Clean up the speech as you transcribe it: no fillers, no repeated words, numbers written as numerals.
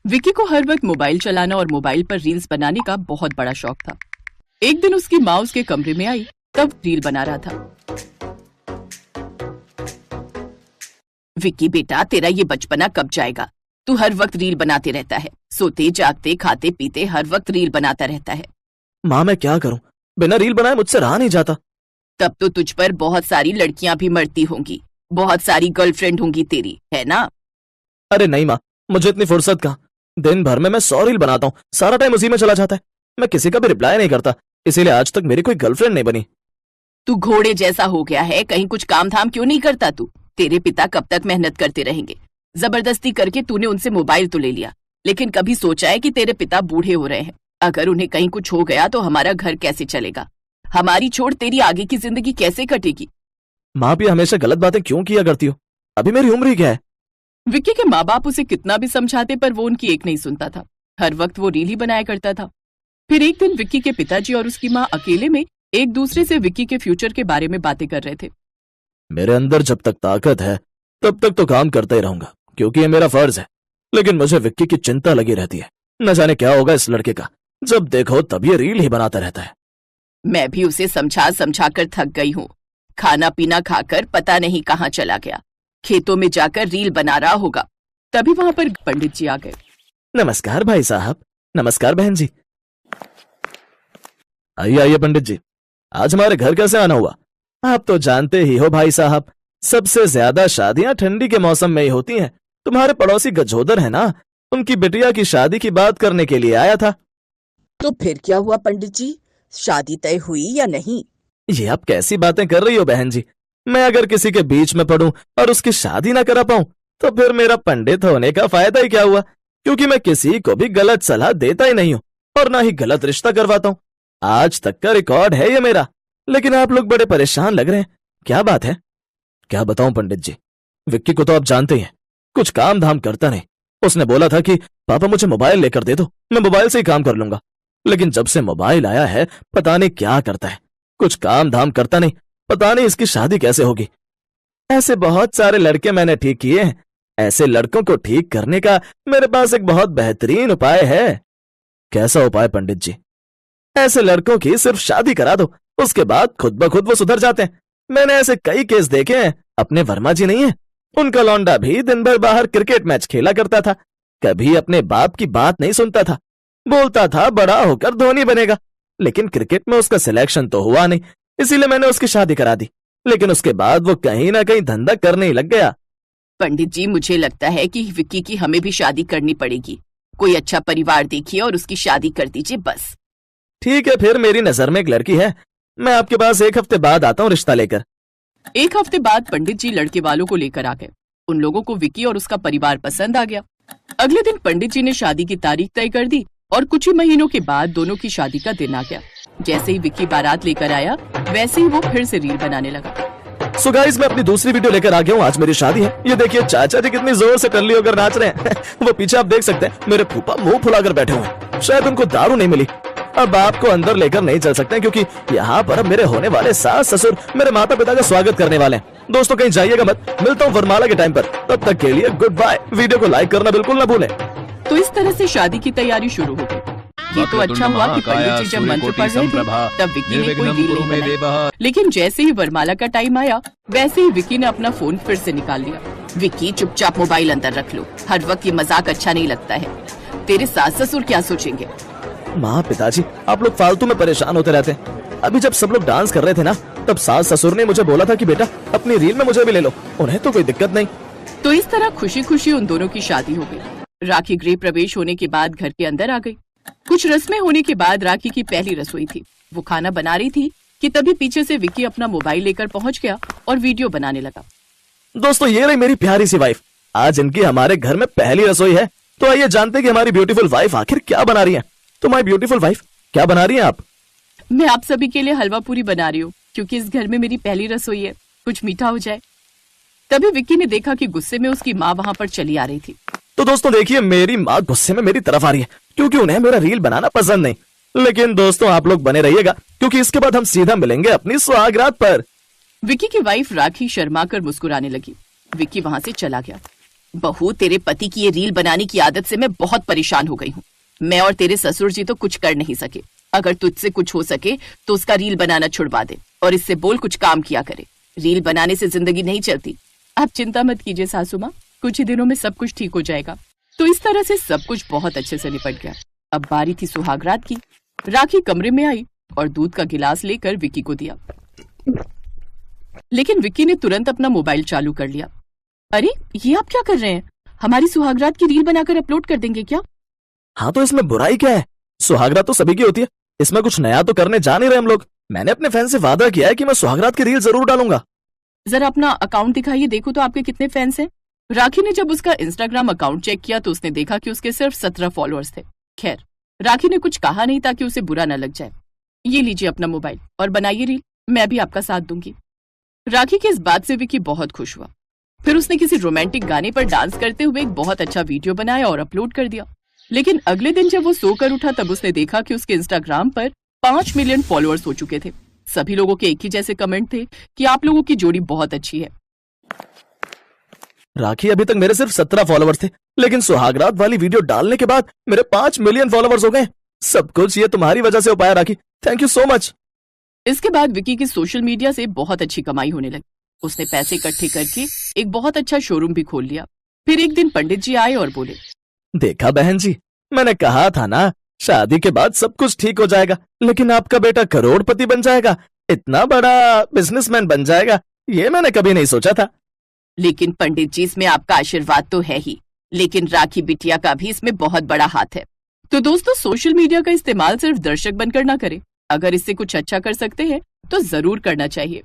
विक्की को हर वक्त मोबाइल चलाना और मोबाइल पर रील्स बनाने का बहुत बड़ा शौक था। एक दिन उसकी माँ उसके कमरे में आई, तब रील बना रहा था। विक्की बेटा, तेरा ये बचपना कब जाएगा? तू हर वक्त रील बनाते रहता है, सोते जागते खाते पीते हर वक्त रील बनाता रहता है। माँ मैं क्या करूं, बिना रील बनाए मुझसे रहा नहीं जाता। तब तो तुझ पर बहुत सारी लड़कियां भी मरती होंगी, बहुत सारी गर्लफ्रेंड होंगी तेरी, है ना? अरे नहीं माँ, मुझे इतनी फुर्सत कहाँ। दिन भर में मैं 100 रील बनाता हूँ, सारा टाइम उसी में चला जाता है। मैं किसी का भी रिप्लाई नहीं करता, इसीलिए आज तक मेरी कोई गर्लफ्रेंड नहीं बनी। तू घोड़े जैसा हो गया है, कहीं कुछ काम धाम क्यों नहीं करता तू? तेरे पिता कब तक मेहनत करते रहेंगे? जबरदस्ती करके तूने उनसे मोबाइल तो ले लिया, लेकिन कभी सोचा है कि तेरे पिता बूढ़े हो रहे हैं? अगर उन्हें कहीं कुछ हो गया तो हमारा घर कैसे चलेगा? हमारी छोड़ तेरी आगे की जिंदगी कैसे कटेगी? माँ भी हमेशा गलत बातें क्यों किया करती हो? अभी मेरी उम्र ही क्या है? विक्की के माँ बाप उसे कितना भी समझाते पर वो उनकी एक नहीं सुनता था। हर वक्त वो रील ही बनाया करता था। फिर एक दिन विक्की के पिताजी और उसकी माँ अकेले में एक दूसरे से विक्की के फ्यूचर के बारे में बातें कर रहे थे। मेरे अंदर जब तक ताकत है तब तक तो काम करता ही रहूंगा, क्योंकि ये मेरा फर्ज है। लेकिन मुझे विक्की की चिंता लगी रहती है, न जाने क्या होगा इस लड़के का। जब देखो तब ये रील ही बनाता रहता है। मैं भी उसे समझा समझा कर थक गई हूँ। खाना पीना खाकर पता नहीं कहाँ चला गया, खेतों में जाकर रील बना रहा होगा। तभी वहां पर पंडित जी आ गए। नमस्कार भाई साहब। नमस्कार बहन जी। आइए आइए पंडित जी, आज हमारे घर कैसे आना हुआ? आप तो जानते ही हो भाई साहब, सबसे ज्यादा शादियां ठंडी के मौसम में ही होती हैं। तुम्हारे पड़ोसी गजोदर है ना, उनकी बिटिया की शादी की बात करने के लिए आया था। तो फिर क्या हुआ पंडित जी, शादी तय हुई या नहीं? ये आप कैसी बातें कर रही हो बहन जी? मैं अगर किसी के बीच में पड़ूं और उसकी शादी ना करा पाऊं तो फिर मेरा पंडित होने का फायदा ही क्या हुआ? क्योंकि मैं किसी को भी गलत सलाह देता ही नहीं हूं और ना ही गलत रिश्ता करवाता हूं। आज तक का रिकॉर्ड है ये मेरा। लेकिन आप लोग बड़े परेशान लग रहे हैं, क्या बात है? क्या बताऊं पंडित जी, विक्की को तो आप जानते ही हैं, कुछ काम धाम करता नहीं। उसने बोला था कि पापा मुझे मोबाइल लेकर दे दो, मैं मोबाइल से ही काम कर लूंगा। लेकिन जब से मोबाइल आया है पता नहीं क्या करता है, कुछ काम धाम करता नहीं। पता नहीं इसकी शादी कैसे होगी। ऐसे बहुत सारे लड़के मैंने ठीक किए हैं। ऐसे लड़कों को ठीक करने का मेरे पास एक बहुत बेहतरीन उपाय है। कैसा उपाय पंडित जी? ऐसे लड़कों की सिर्फ शादी करा दो, उसके बाद खुद ब खुद वो सुधर जाते हैं। मैंने ऐसे कई केस देखे हैं। अपने वर्मा जी नहीं है, उनका लौंडा भी दिन भर बाहर क्रिकेट मैच खेला करता था, कभी अपने बाप की बात नहीं सुनता था। बोलता था बड़ा होकर धोनी बनेगा, लेकिन क्रिकेट में उसका सिलेक्शन तो हुआ नहीं, इसीलिए मैंने उसकी शादी करा दी। लेकिन उसके बाद वो कहीं ना कहीं धंधा करने ही लग गया। पंडित जी, मुझे लगता है कि विक्की की हमें भी शादी करनी पड़ेगी। कोई अच्छा परिवार देखिए और उसकी शादी कर दीजिए बस। ठीक है, फिर मेरी नजर में एक लड़की है, मैं आपके पास 1 हफ्ते बाद आता हूँ रिश्ता लेकर। 1 हफ्ते बाद पंडित जी लड़के वालों को लेकर आ गए। उन लोगों को विक्की और उसका परिवार पसंद आ गया। अगले दिन पंडित जी ने शादी की तारीख तय कर दी और कुछ ही महीनों के बाद दोनों की शादी का दिन आ गया। जैसे ही विक्की बारात लेकर आया वैसे ही वो फिर से रील बनाने लगा। सो गाइस, मैं अपनी दूसरी वीडियो लेकर आ गया हूँ। आज मेरी शादी है। ये देखिए चाचा जी कितनी जोर से टल्ली होकर नाच रहे हैं। वो पीछे आप देख सकते हैं, मेरे फूफा मुंह फुलाकर बैठे हुए हैं। शायद उनको दारू नहीं मिली। अब आपको अंदर लेकर नहीं चल सकते क्योंकि यहाँ पर अब मेरे होने वाले सास ससुर मेरे माता पिता का स्वागत करने वाले हैं। दोस्तों कहीं जाइएगा मत, मिलता हूँ वरमाला के टाइम पर। तब तक के लिए गुड बाय। वीडियो को लाइक करना बिल्कुल ना भूलें। तो इस तरह से शादी की तैयारी शुरू हो गई। ये तो अच्छा हुआ कि पंडित जी जब मंत्र पढ़ रहे थे तब विक्की ने कोई रील नहीं बनाई। लेकिन जैसे ही वरमाला का टाइम आया वैसे ही विक्की ने अपना फोन फिर से निकाल लिया। विक्की, चुपचाप मोबाइल अंदर रख लो, हर वक्त ये मजाक अच्छा नहीं लगता है। तेरे सास ससुर क्या सोचेंगे? माँ पिताजी, आप लोग फालतू में परेशान होते रहते हैं। अभी जब सब लोग डांस कर रहे थे ना, तब सास ससुर ने मुझे बोला था कि बेटा अपनी रील में मुझे भी ले लो, उन्हें तो कोई दिक्कत नहीं। तो इस तरह खुशी खुशी उन दोनों की शादी हो गई। राखी गृह प्रवेश होने के बाद घर के अंदर आ गई। कुछ रस्में होने के बाद राखी की पहली रसोई थी। वो खाना बना रही थी कि तभी पीछे से विक्की अपना मोबाइल लेकर पहुंच गया और वीडियो बनाने लगा। दोस्तों ये रही मेरी प्यारी सी वाइफ। आज इनकी हमारे घर में पहली रसोई है। तो आइए जानते हैं कि हमारी ब्यूटीफुल वाइफ आखिर क्या बना रही है। तो माय ब्यूटीफुल वाइफ, क्या बना रही हैं आप? मैं आप सभी के लिए हलवा पूरी बना रही हूँ, क्योंकि इस घर में मेरी पहली रसोई है, कुछ मीठा हो जाए। तभी विक्की ने देखा कि गुस्से में उसकी माँ वहाँ पर चली आ रही थी। तो दोस्तों देखिए, मेरी माँ गुस्से में मेरी तरफ आ रही है क्योंकि उन्हें मेरा रील बनाना पसंद नहीं। लेकिन दोस्तों आप लोग बने रहिएगा क्योंकि इसके बाद हम सीधा मिलेंगे अपनी सुहागरात पर। विक्की की वाइफ राखी शर्मा कर मुस्कुराने लगी। विक्की वहाँ से चला गया। बहू, तेरे पति की ये रील बनाने की आदत से मैं बहुत परेशान हो गई हूँ। मैं और तेरे ससुर जी तो कुछ कर नहीं सके। अगर तुझसे कुछ हो सके तो उसका रील बनाना छुड़वा दे और इससे बोल कुछ काम किया करे। रील बनाने से जिंदगी नहीं चलती। आप चिंता मत कीजिए सासू माँ, कुछ ही दिनों में सब कुछ ठीक हो जाएगा। तो इस तरह से सब कुछ बहुत अच्छे से निपट गया। अब बारी थी सुहागरात की। राखी कमरे में आई और दूध का गिलास लेकर विक्की को दिया, लेकिन विक्की ने तुरंत अपना मोबाइल चालू कर लिया। अरे, ये आप क्या कर रहे हैं? हमारी सुहागरात की रील बनाकर अपलोड कर देंगे क्या? हाँ, तो इसमें बुराई क्या है? सुहागरात तो सभी की होती है, इसमें कुछ नया तो करने जा नहीं रहे हम लोग। मैंने अपने फैन से वादा किया है कि मैं सुहागरात की रील जरूर डालूंगा। जरा अपना अकाउंट दिखाइए, देखो तो आपके कितने फैंस हैं। राखी ने जब उसका इंस्टाग्राम अकाउंट चेक किया तो उसने देखा कि उसके सिर्फ 17 फॉलोअर्स थे। खैर, राखी ने कुछ कहा नहीं ताकि उसे बुरा न लग जाए। ये लीजिए अपना मोबाइल और बनाइए रील, मैं भी आपका साथ दूंगी। राखी की इस बात से विक्की बहुत खुश हुआ। फिर उसने किसी रोमांटिक गाने पर डांस करते हुए एक बहुत अच्छा वीडियो बनाया और अपलोड कर दिया। लेकिन अगले दिन जब वो सोकर उठा तब उसने देखा कि उसके इंस्टाग्राम पर 5 मिलियन फॉलोअर्स हो चुके थे। सभी लोगों के एक ही जैसे कमेंट थे कि आप लोगों की जोड़ी बहुत अच्छी है। राखी, अभी तक मेरे सिर्फ 17 फॉलोअर्स थे, लेकिन सुहागरात वाली वीडियो डालने के बाद मेरे 5 मिलियन फॉलोअर्स हो गए। सब कुछ ये तुम्हारी वजह से हो पाया राखी, थैंक यू सो मच। इसके बाद विक्की की सोशल मीडिया से बहुत अच्छी कमाई होने लगी। उसने पैसे इकट्ठे करके एक बहुत अच्छा शोरूम भी खोल लिया। फिर एक दिन पंडित जी आए और बोले, देखा बहन जी, मैंने कहा था ना, शादी के बाद सब कुछ ठीक हो जाएगा, लेकिन आपका बेटा करोड़पति बन जाएगा, इतना बड़ा बिजनेसमैन बन जाएगा, ये मैंने कभी नहीं सोचा था। लेकिन पंडित जी, इसमें आपका आशीर्वाद तो है ही, लेकिन राखी बिटिया का भी इसमें बहुत बड़ा हाथ है। तो दोस्तों, सोशल मीडिया का इस्तेमाल सिर्फ दर्शक बनकर ना करें। अगर इससे कुछ अच्छा कर सकते हैं तो जरूर करना चाहिए।